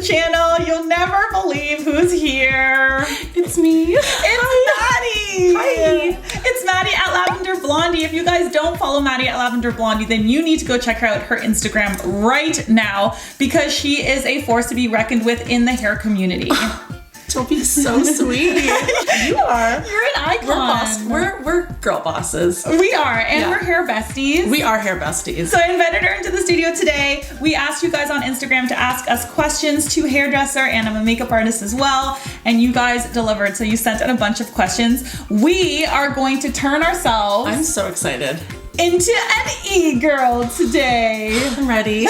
the channel. You'll never believe who's here. It's me. It's Maddie. Hi. It's Maddie at Lavender Blondie. If you guys don't follow Maddie at Lavender Blondie, then you need to go check out her Instagram right now because she is a force to be reckoned with in the hair community. Don't be so sweet. You are. You're an icon. We're girl bosses. We are, and we're hair besties. We are hair besties. So I invited her into the studio today. We asked you guys on Instagram to ask us questions to hairdresser, and I'm a makeup artist as well. And you guys delivered, so you sent in a bunch of questions. We are going to turn ourselves I'm so excited. into an e-girl today. I'm ready.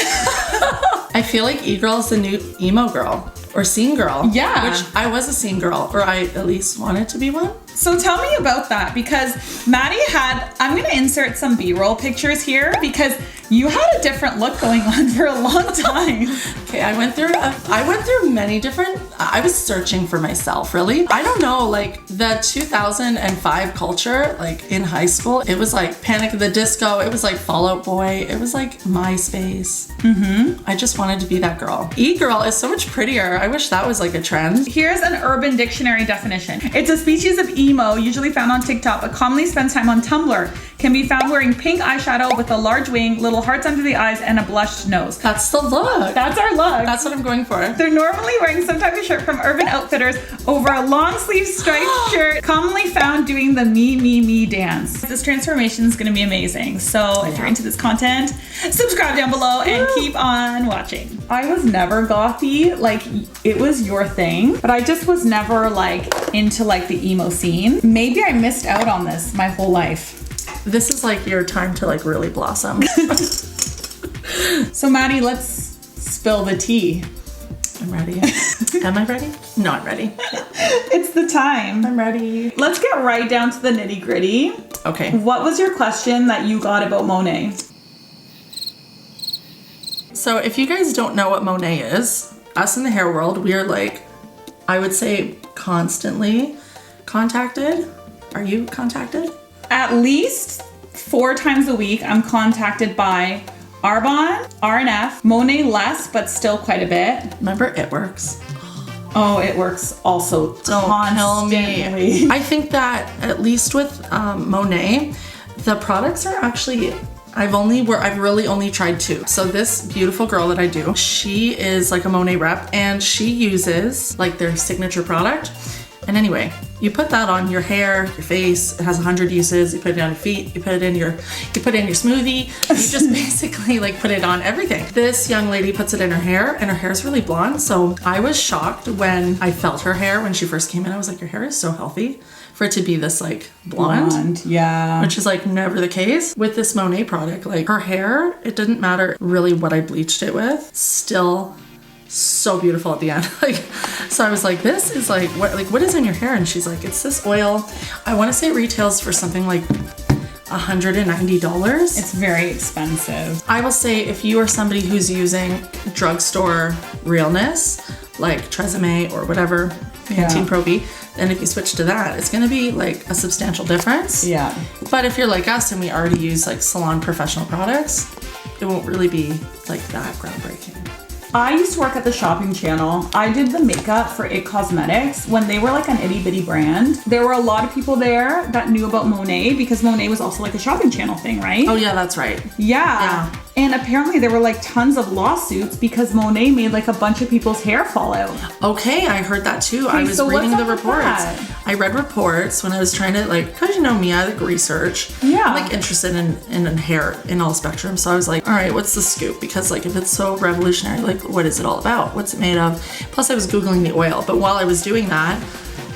I feel like e-girl is the new emo girl or scene girl. Yeah. Which I was a scene girl, or I at least wanted to be one. So tell me about that, because Maddie I'm gonna insert some B-roll pictures here because you had a different look going on for a long time. Okay, I went through many different, I was searching for myself, really. I don't know, like the 2005 culture, like in high school, it was like Panic at the Disco, it was like Fall Out Boy, it was like MySpace. I just wanted to be that girl. E-girl is so much prettier. I wish that was like a trend. Here's an Urban Dictionary definition. It's a species of emo, usually found on TikTok, but commonly spends time on Tumblr. Can be found wearing pink eyeshadow with a large wing, little hearts under the eyes, and a blushed nose. That's the look. That's our look. That's what I'm going for. They're normally wearing some type of shirt from Urban Outfitters over a long sleeve striped shirt, commonly found doing the me dance. This transformation is gonna be amazing. So if you're into this content, subscribe down below and keep on watching. I was never gothy, like it was your thing, but I just was never like into like the emo scene. Maybe I missed out on this my whole life. This is like your time to like really blossom. So Maddie, let's spill the tea. I'm ready. Am I ready? No, I'm ready. It's the time. I'm ready. Let's get right down to the nitty gritty. Okay. What was your question that you got about Monet? So if you guys don't know what Monet is, us in the hair world, we are like, I would say constantly contacted. Are you contacted? At least 4 times a week, I'm contacted by Arbonne, RNF, Monet less, but still quite a bit. Remember It Works? Oh, It Works also Don't kill me. constantly. I think that at least with Monet, the products are actually, I've really only tried 2. So this beautiful girl that I do, she is like a Monet rep and she uses like their signature product. And anyway, you put that on your hair, your face. It has 100 uses. You put it on your feet. You put it in your smoothie. You just basically like put it on everything. This young lady puts it in her hair, and her hair is really blonde. So I was shocked when I felt her hair when she first came in. I was like, your hair is so healthy for it to be this like blonde. Yeah. Which is like never the case with this Monet product. Like her hair, it didn't matter really what I bleached it with. Still so beautiful at the end. Like, so I was like, this is like what is in your hair? And she's like, it's this oil. I want to say it retails for something like $190. It's very expensive. I will say if you are somebody who's using drugstore realness, like Tresemme or whatever, Pantene Pro V, then if you switch to that, it's going to be like a substantial difference. Yeah. But if you're like us and we already use like salon professional products, it won't really be like that groundbreaking. I used to work at the shopping channel. I did the makeup for It Cosmetics when they were like an itty bitty brand. There were a lot of people there that knew about Monet because Monet was also like a shopping channel thing, right? Oh yeah, that's right. Yeah. And apparently there were like tons of lawsuits because Monet made like a bunch of people's hair fall out. Okay, I heard that too. I was reading the reports. I read reports when I was trying to like, cause you know me, I like research. Yeah. I'm like interested in hair in all spectrums. So I was like, all right, what's the scoop? Because like if it's so revolutionary, like what is it all about? What's it made of? Plus I was Googling the oil. But while I was doing that,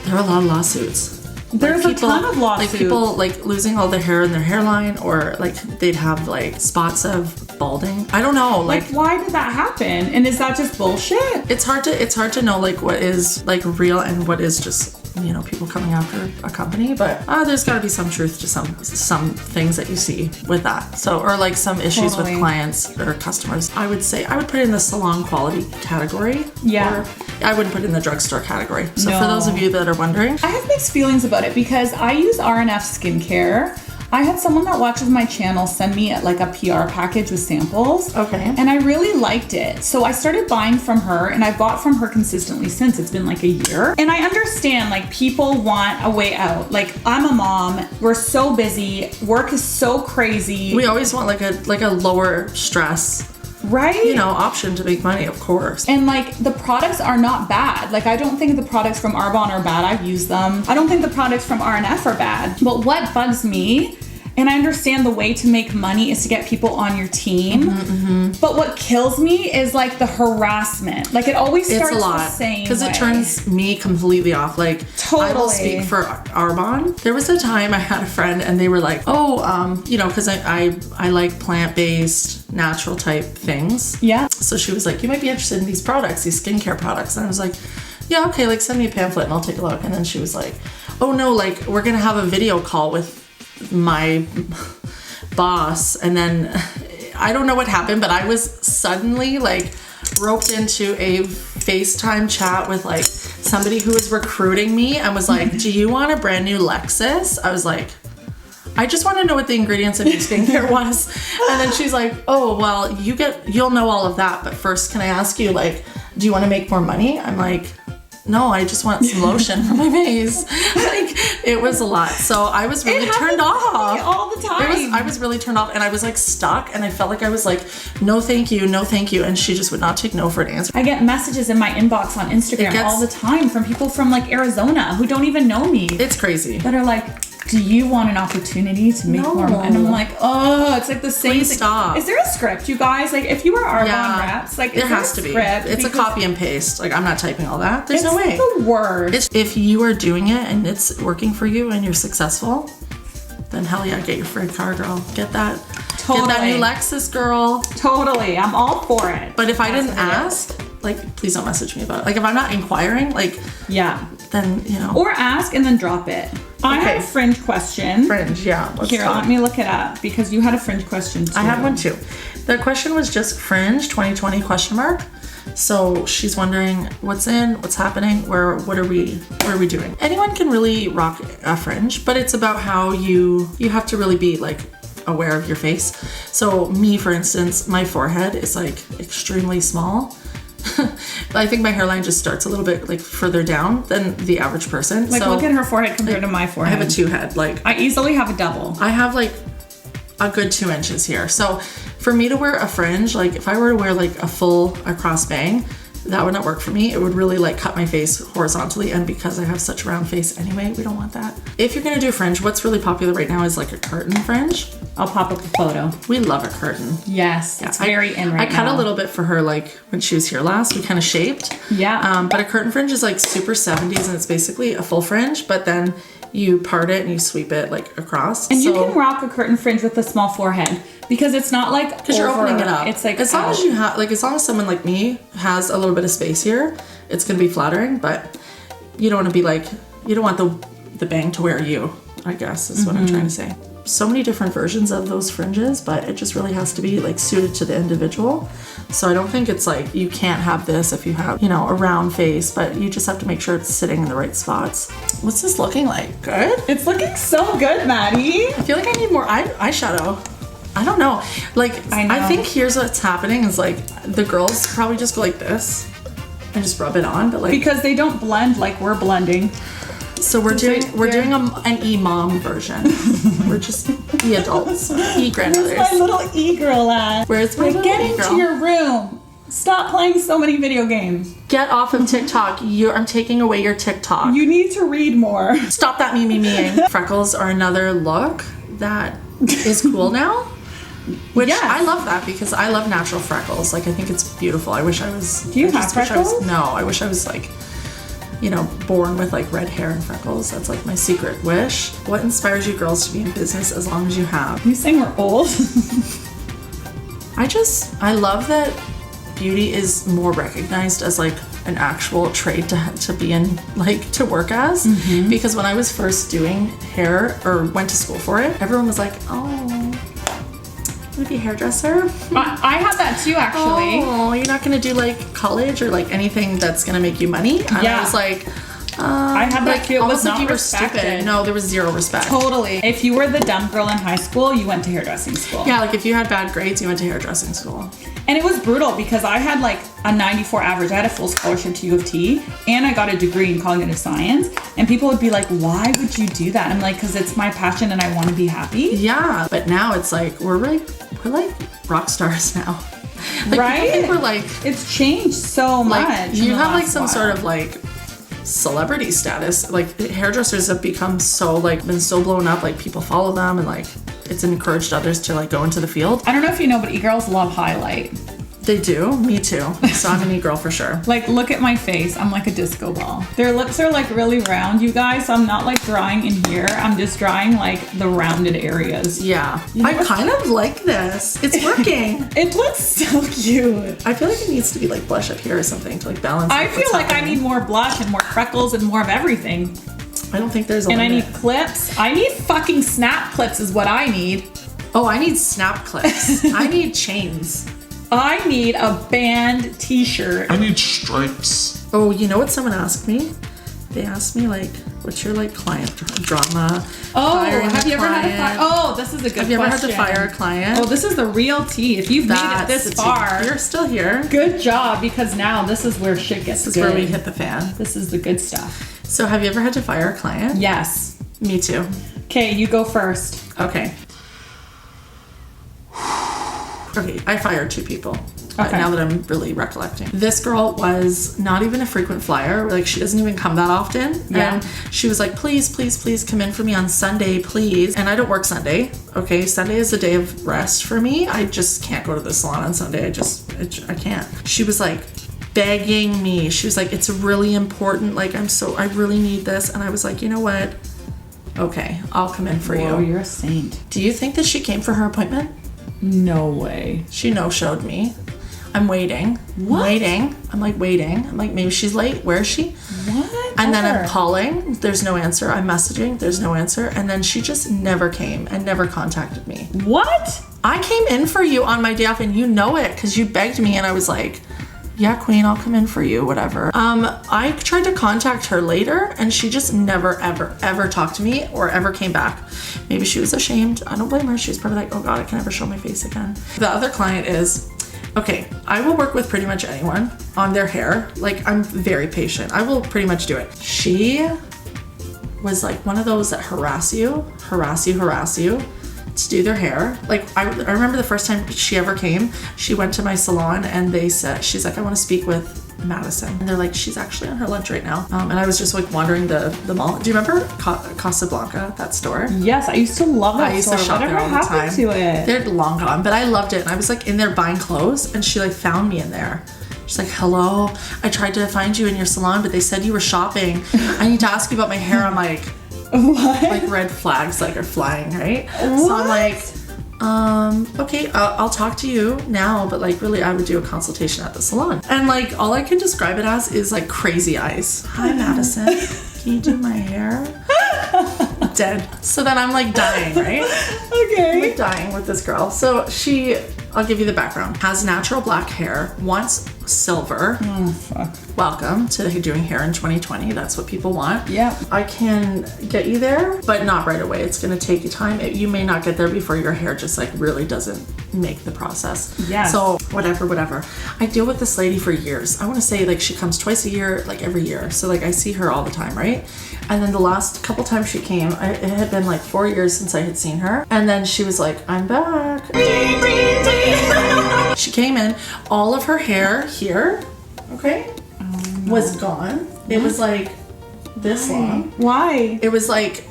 there were a lot of lawsuits. There's like a ton of lawsuits. Like people like losing all their hair in their hairline, or like they'd have like spots of balding. I don't know. Like why did that happen? And is that just bullshit? It's hard to know like what is like real and what is just, you know, people coming after a company. But there's got to be some truth to some things that you see with that. So, or like some issues with clients or customers. I would say I would put it in the salon quality category. Yeah. Or I wouldn't put it in the drugstore category. So for those of you that are wondering, I have mixed feelings about it because I use RNF skincare. I had someone that watches my channel send me like a PR package with samples. Okay. And I really liked it. So I started buying from her, and I bought from her consistently since. It's been like a year. And I understand like people want a way out. Like I'm a mom. We're so busy. Work is so crazy. We always want like a lower stress, right? you know, option to make money, of course. And like the products are not bad. Like I don't think the products from Arbonne are bad. I've used them. I don't think the products from RNF are bad. But what bugs me, and I understand the way to make money is to get people on your team. But what kills me is like the harassment. Like it always starts It's a lot the same because it way. turns me completely off. Like I will Totally. speak for Arbonne. There was a time I had a friend and they were like, oh, you know, because I like plant-based, natural type things. Yeah. So she was like, you might be interested in these products, these skincare products. And I was like, yeah, okay, like send me a pamphlet and I'll take a look. And then she was like, oh no, like we're gonna have a video call with my boss. And then I don't know what happened, but I was suddenly like roped into a FaceTime chat with like somebody who was recruiting me and was like, do you want a brand new Lexus? I was like, I just want to know what the ingredients of your skincare was. And then she's like, oh, well, you'll know all of that. But first, can I ask you, like, do you want to make more money? I'm like, no, I just want some lotion for my face. Like, it was a lot. So I was really turned off. All the time. I was really turned off and I was like stuck and I felt like I was like, no, thank you. No, thank you. And she just would not take no for an answer. I get messages in my inbox on Instagram all the time from people from like Arizona who don't even know me. It's crazy. That are like, do you want an opportunity to make more money? And I'm like, oh, it's like the same Please thing. stop. Is there a script, you guys? Like, if you were Arbonne reps, like, there has to be. It's a copy and paste. Like, I'm not typing all that. There's no way. It's the worst. If you are doing it and it's working for you and you're successful, then hell yeah, get your free car, girl. Get that. Totally. Get that new Lexus, girl. Totally. I'm all for it. But if I didn't ask, like, please don't message me about it. Like, if I'm not inquiring, like, yeah, then, you know. Or ask and then drop it. I have a fringe question. Fringe, yeah. Here, let me look it up because you had a fringe question too. I have one too. The question was just fringe 2020 question mark. So she's wondering what's in, what's happening, what are we doing? Anyone can really rock a fringe, but it's about how you have to really be like aware of your face. So me, for instance, my forehead is like extremely small. I think my hairline just starts a little bit like further down than the average person. Like, so, look at her forehead compared to my forehead. I have a 2 head. Like, I easily have a double. I have like a good 2 inches here. So for me to wear a fringe, like if I were to wear like a full across bang, that would not work for me. It would really like cut my face horizontally, and because I have such a round face anyway, we don't want that. If you're gonna do fringe, what's really popular right now is like a curtain fringe. I'll pop up a photo. We love a curtain. Yes, it's very in right now. I cut a little bit for her like when she was here last. We kind of shaped. Yeah. But a curtain fringe is like super 70s and it's basically a full fringe, but then you part it and you sweep it like across. And you can rock a curtain fringe with a small forehead because it's not like because you're opening it up. It's like as long as you have as long as someone like me has a little bit of space here, it's gonna be flattering. But you don't want to be like, you don't want the bang to wear you, I guess is what I'm trying to say. So many different versions of those fringes, but it just really has to be like suited to the individual. So I don't think it's like you can't have this if you have, you know, a round face, but you just have to make sure it's sitting in the right spots. What's this looking like? Good? It's looking so good, Maddie. I feel like I need more eyeshadow. I don't know. Like, I think here's what's happening is like the girls probably just go like this and just rub it on, but like because they don't blend like we're blending. So we're doing an e-mom version. We're just e-adults, e-grandmothers. Where's my little e-girl at? Where's my little get e-girl? into your room. Stop playing so many video games. Get off of TikTok. I'm taking away your TikTok. You need to read more. Stop that me-meing. Freckles are another look that is cool now. Which I love that because I love natural freckles. Like, I think it's beautiful. I wish I was... Do you have freckles? No, I wish I was like, you know, born with like red hair and freckles. That's like my secret wish. What inspires you girls to be in business as long as you have? You saying we're old? I love that beauty is more recognized as like an actual trade to be in, like to work as. Because when I was first doing hair or went to school for it, everyone was like, oh, you wanna be a hairdresser? I had that too, actually. Oh, you're not gonna do like college or like anything that's gonna make you money? And I was like, I had that too. It was almost like not you were respected. stupid. No, there was zero respect. Totally. If you were the dumb girl in high school, you went to hairdressing school. Yeah, like if you had bad grades, you went to hairdressing school. And it was brutal because I had like a 94 average. I had a full scholarship to U of T and I got a degree in cognitive science. And people would be like, why would you do that? I'm like, because it's my passion and I want to be happy. Yeah, but now it's like, we're like rock stars now. Like, right? I think we're like, it's changed so much. like, you have like some sort of like celebrity status. Like hairdressers have become so like, been so blown up, like people follow them and like it's encouraged others to like go into the field. I don't know if you know, but e-girls love highlight. They do, me too. So I'm an e-girl for sure. Like, look at my face. I'm like a disco ball. Their lips are like really round, you guys. So I'm not like drawing in here. I'm just drawing like the rounded areas. Yeah. I kind of like this. It's working. It looks so cute. I feel like it needs to be like blush up here or something to like balance. I feel like I need more blush and more freckles and more of everything. I don't think there's a And limit. I need clips. I need fucking snap clips is what I need. Oh, I need snap clips. I need chains. I need a band t-shirt. I need stripes. Oh, you know what someone asked me? They asked me like, what's your like client drama? Oh, Firing have a you ever had to client? fire? Oh, this is a good question. Have you ever had to fire a client? Oh, this is the real tea. If you've made it this the tea. far, You're still here. good job, because now this is where shit gets This is good. where we hit the fan. This is the good stuff. So have you ever had to fire a client? Yes. Me too. Okay, you go first. Okay. Okay, I fired 2 people. Okay. Now that I'm really recollecting. This girl was not even a frequent flyer. Like, she doesn't even come that often. Yeah. And she was like, please, please, please come in for me on Sunday, please. And I don't work Sunday. Okay, Sunday is a day of rest for me. I just can't go to the salon on Sunday. I can't. She was like begging me. She was like, it's really important. Like, I really need this. And I was like, you know what? Okay, I'll come in for Whoa, you. you're a saint. Do you think that she came for her appointment? No way. She no-showed me. I'm waiting. What? Waiting. I'm like waiting. I'm like, maybe she's late. Where is she? What? And then I'm calling. There's no answer. I'm messaging. There's no answer. And then she just never came and never contacted me. What? I came in for you on my day off and you know it because you begged me and I was like, yeah, queen, I'll come in for you, whatever. I tried to contact her later and she just never, ever, ever talked to me or ever came back. Maybe she was ashamed. I don't blame her. She was probably like, oh God, I can never show my face again. The other client is, okay, I will work with pretty much anyone on their hair. Like, I'm very patient. I will pretty much do it. She was like one of those that harass you to do their hair. Like, I remember the first time she ever came, she went to my salon and they said, she's like, I want to speak with Madison. And they're like, she's actually on her lunch right now. And I was just like wandering the mall. Do you remember Casablanca, that store? Yes, I used to love that I used store. to shop Whatever there all the happened time. to it? They're long gone, but I loved it. And I was like in there buying clothes and she like found me in there. She's like, hello, I tried to find you in your salon, but they said you were shopping. I need to ask you about my hair. I'm like, What? like red flags like are flying, right? So I'm like, okay, I'll talk to you now, but like really I would do a consultation at the salon. And like all I can describe it as is like crazy eyes. Hi Madison, can you do my hair? Dead. So then I'm like dying, right? I'm Okay. like dying with this girl. So she, I'll give you the background, has natural black hair, wants silver. Oh, fuck. Welcome to doing hair in 2020. That's what people want. Yeah. I can get you there, but not right away. It's going to take you time. You may not get there before your hair just like really doesn't make the process. Yeah. So whatever. I deal with this lady for years. I want to say like she comes twice a year, like every year. So like I see her all the time, right? And then the last couple times she came, it had been like 4 years since I had seen her. And then she was like, I'm back. She came in, all of her hair here, okay, was gone. It was like this long. Why? It was like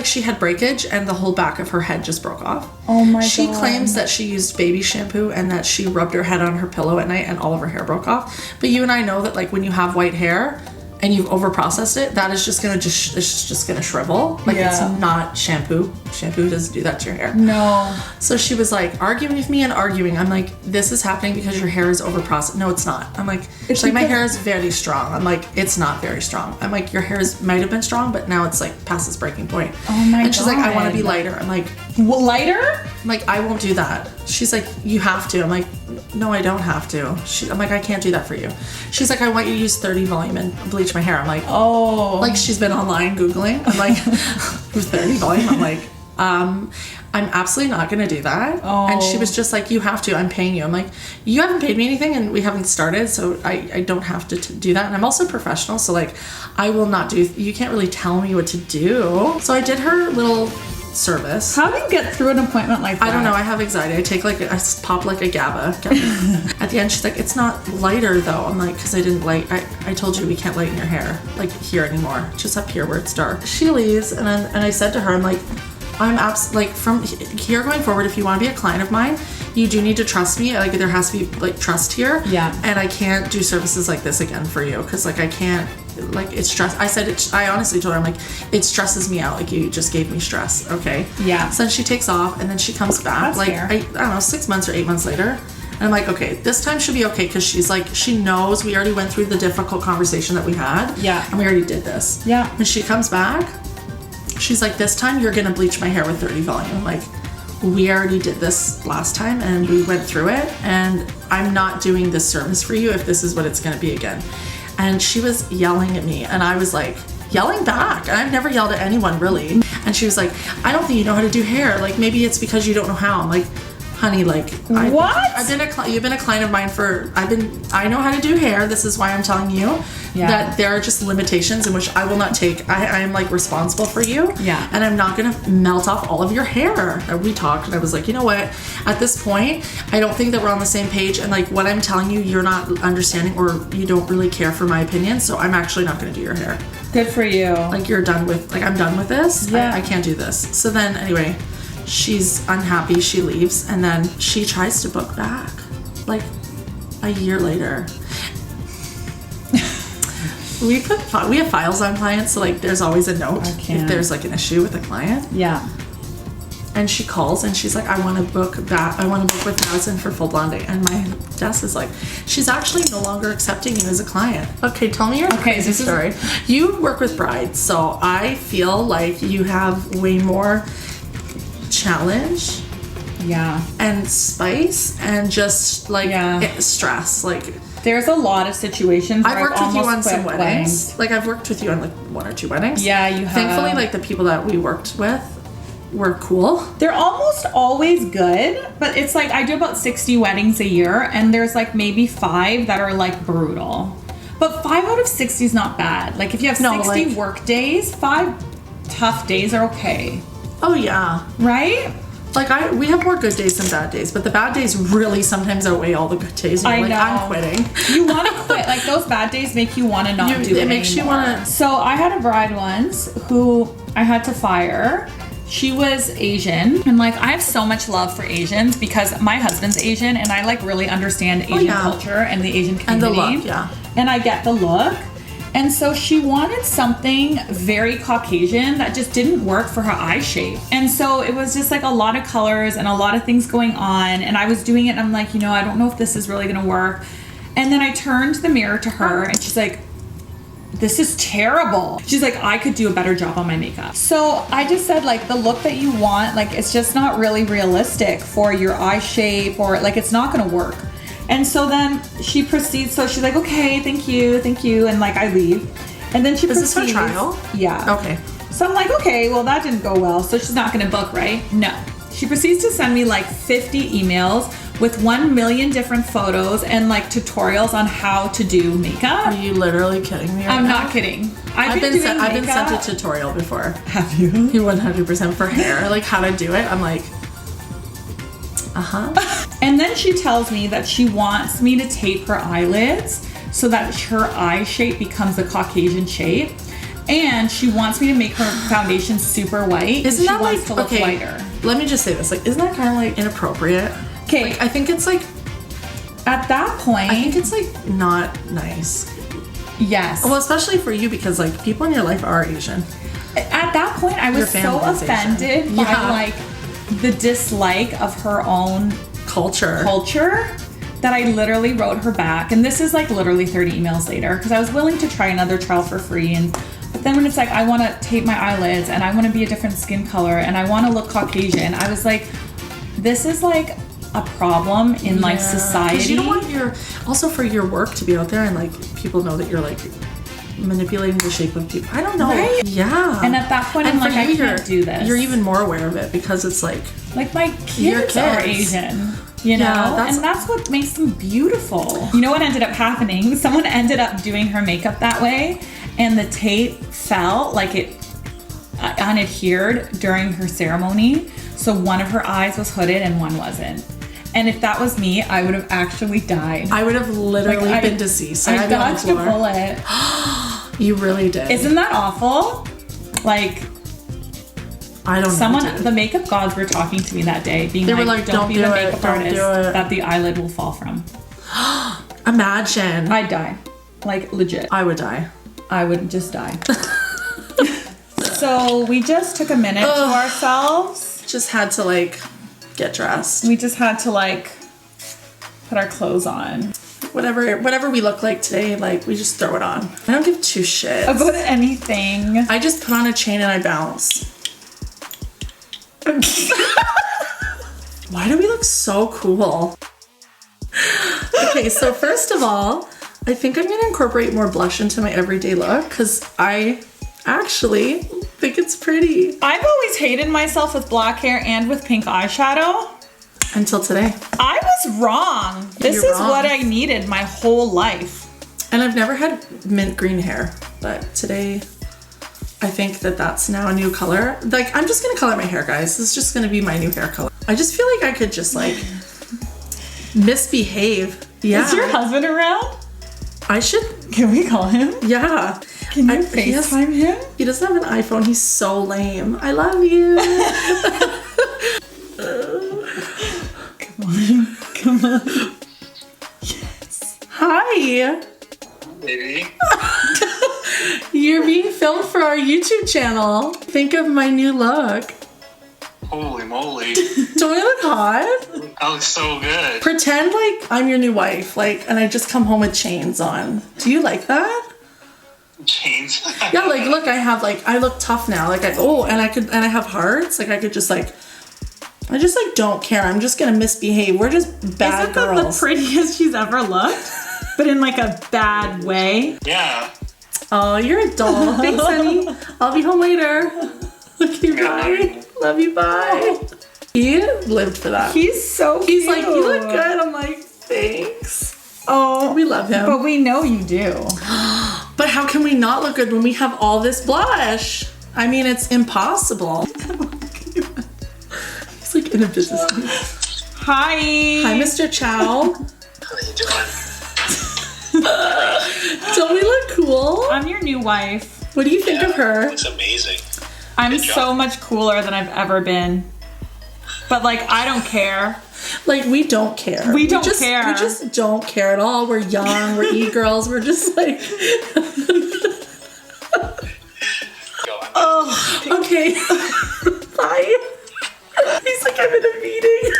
she had breakage and the whole back of her head just broke off. Oh my God. She claims that she used baby shampoo and that she rubbed her head on her pillow at night and all of her hair broke off. But you and I know that like when you have white hair and you've overprocessed it, that is just gonna it's just gonna shrivel. Like Yeah. it's not shampoo. Shampoo doesn't do that to your hair. No. So she was like arguing with me and arguing. I'm like, this is happening because your hair is overprocessed. No, it's not. I'm like, she's like, my hair is very strong. I'm like, it's not very strong. I'm like, your hair might have been strong, but now it's like past its breaking point. Oh my And she's like, I want to God. be lighter. I'm like, Lighter? I won't do that. She's like, you have to. I'm like, no, I don't have to. I'm like, I can't do that for you. She's like, I want you to use 30 volume and bleach my hair. I'm like, oh. Like she's been online Googling. I'm like, 30 volume? I'm like, I'm absolutely not going to do that. Oh. And she was just like, you have to, I'm paying you. I'm like, you haven't paid me anything and we haven't started, so I don't have to do that. And I'm also professional, so like, I will not do, you can't really tell me what to do. So I did her little service. How do you get through an appointment like that? I don't know, I have anxiety. I take like, I pop like a GABA. At the end, she's like, it's not lighter though. I'm like, because I didn't I told you we can't lighten your hair like here anymore, just up here where it's dark. She leaves and I said to her, I'm like, like from here going forward, if you want to be a client of mine, you do need to trust me. Like there has to be like trust here. Yeah. And I can't do services like this again for you because like I can't, like it's stress. I said it. I honestly told her, I'm like, it stresses me out. Like you just gave me stress. Okay. Yeah. So then she takes off and then she comes back. That's like fair. I don't know, 6 months or 8 months later. And I'm like, okay, this time should be okay because she's like, she knows we already went through the difficult conversation that we had. Yeah. And we already did this. Yeah. And she comes back. She's like, this time you're gonna bleach my hair with 30 volume. Like, we already did this last time and we went through it, and I'm not doing this service for you if this is what it's gonna be again. And she was yelling at me, and I was like, yelling back. And I've never yelled at anyone really. And she was like, I don't think you know how to do hair. Like, maybe it's because you don't know how. I'm like, honey, like, you've been a client of mine I know how to do hair. This is why I'm telling you that there are just limitations in which I will not take. I am like responsible for you. Yeah. And I'm not going to melt off all of your hair. And we talked and I was like, you know what? At this point, I don't think that we're on the same page. And like what I'm telling you, you're not understanding or you don't really care for my opinion. So I'm actually not going to do your hair. Good for you. Like I'm done with this. Yeah. I can't do this. So then anyway, she's unhappy, she leaves, and then she tries to book back like a year later. we have files on clients, so like there's always a note if there's like an issue with a client. Yeah. And she calls and she's like, I want to book with Madison for full blonding. And my desk is like, she's actually no longer accepting you as a client. Okay, tell me your crazy story. You work with brides, so I feel like you have way more challenge and spice and just like stress. Like there's a lot of situations where I've worked with you on some weddings. Like I've worked with you on like 1 or 2 weddings. Yeah, you have. Thankfully, like the people that we worked with were cool. They're almost always good, but it's like I do about 60 weddings a year and there's like maybe 5 that are like brutal. But 5 out of 60 is not bad. Like if you have 60 work days, 5 tough days are okay. Oh yeah. Right? Like we have more good days than bad days, but the bad days really sometimes outweigh all the good days. And you're like, I'm quitting. You want to quit. Like those bad days make you want to not do it. It makes you want to. So I had a bride once who I had to fire. She was Asian, and like I have so much love for Asians because my husband's Asian and I like really understand Asian culture and the Asian community. And the look, And I get the look. And so she wanted something very Caucasian that just didn't work for her eye shape. And so it was just like a lot of colors and a lot of things going on. And I was doing it and I'm like, I don't know if this is really gonna work. And then I turned the mirror to her and she's like, this is terrible. She's like, I could do a better job on my makeup. So I just said like the look that you want, like it's just not really realistic for your eye shape or like it's not gonna work. And so then she proceeds, so she's like, okay, thank you. And like I leave. And then she proceeds. Is this her trial? Yeah. Okay. So I'm like, okay, well that didn't go well. So she's not gonna book, right? No. She proceeds to send me like 50 emails with 1 million different photos and like tutorials on how to do makeup. Are you literally kidding me right I'm now? not kidding. I've been sent a tutorial before. Have you? 100% for hair, like how to do it. I'm like, And then she tells me that she wants me to tape her eyelids so that her eye shape becomes a Caucasian shape. And she wants me to make her foundation super white. Isn't that like, to look lighter. Let me just say this, like, isn't that kind of like inappropriate? Okay. Like, I think it's like, at that point, I think it's like not nice. Yes. Well, especially for you because like people in your life are Asian. At that point, I was so offended by like the dislike of her own culture that I literally wrote her back. And this is like literally 30 emails later because I was willing to try another trial for free. But then when it's like, I want to tape my eyelids and I want to be a different skin color and I want to look Caucasian, I was like, this is like a problem in like society. 'Cause you don't want also for your work to be out there and like people know that you're like manipulating the shape of people. I don't know. Right? Yeah. And at that point, I'm like, I can't do this. You're even more aware of it because it's like my kids are Asian. You know, and that's what makes them beautiful. You know what ended up happening? Someone ended up doing her makeup that way, and the tape fell, like it unadhered during her ceremony. So one of her eyes was hooded and one wasn't. And if that was me, I would have actually died. I would have literally been deceased. I dodged a bullet. You really did. Isn't that awful? Like, I don't know. The makeup gods were talking to me that day, being like, don't be the makeup artist that the eyelid will fall from. Imagine. I'd die. Like, legit. I would die. I would just die. So we just took a minute to ourselves. Just had to like get dressed. We just had to like put our clothes on. Whatever we look like today, like we just throw it on. I don't give two shits about anything. I just put on a chain and I bounce. Why do we look so cool? Okay, so first of all, I think I'm gonna incorporate more blush into my everyday look because I actually think it's pretty. I've always hated myself with black hair and with pink eyeshadow. Until today. I was wrong. This is what I needed my whole life. And I've never had mint green hair, but today I think that that's now a new color. Like, I'm just gonna color my hair, guys. This is just gonna be my new hair color. I just feel like I could just like misbehave. Yeah. Is your husband around? I should. Can we call him? Yeah. Can you FaceTime him? He doesn't have an iPhone. He's so lame. I love you. Come on. Yes. Hi. Baby. You're being filmed for our YouTube channel. Think of my new look. Holy moly. Don't I look hot? That looks so good. Pretend like I'm your new wife, like, and I just come home with chains on. Do you like that? Chains. Yeah, like, look, I look tough now. Like, and I have hearts. Like, I could just like, I just like don't care. I'm just gonna misbehave. We're just bad girls. Isn't that the prettiest she's ever looked? But in like a bad way. Yeah. Oh, you're a doll. Thanks, honey. I'll be home later. Okay, bye. Love you, bye. He lived for that. He's so cute. He's like, you look good. I'm like, thanks. Oh, we love him. But we know you do. But how can we not look good when we have all this blush? I mean, it's impossible. He's like in a business meeting. Hi. Hi, Mr. Chow. How you doing? Don't we look cool? I'm your new wife. What do you think of her? It's amazing. I'm so much cooler than I've ever been. But like, I don't care. Like, we don't care. We don't care. We just don't care at all. We're young. We're e-girls. We're just like... Oh, okay. Bye. He's like, I'm in a meeting.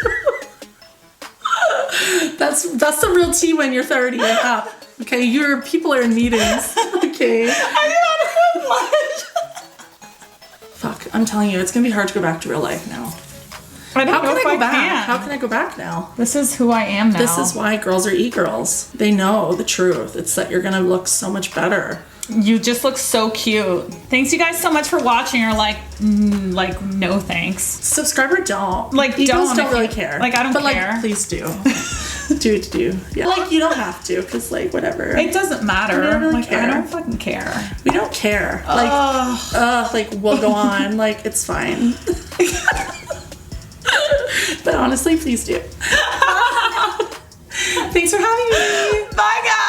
That's the real tea when you're 30 and up. Okay, your people are in meetings. Okay. I'm not having lunch. Fuck, I'm telling you, it's gonna be hard to go back to real life now. I don't know if I back? can. How can I go back now? This is who I am now. This is why girls are e-girls. They know the truth. It's that you're gonna look so much better. You just look so cute. Thanks you guys so much for watching. Or like no thanks. Subscribe or don't. Like, e-girls don't really care. Like, I don't care. But care. like, please do. do. Yeah. Like, you don't have to, because like, whatever. It doesn't matter. We don't really like, care. I don't fucking care. We don't care. Like, we'll go on. Like, it's fine. But honestly, please do. Thanks for having me. Bye, guys.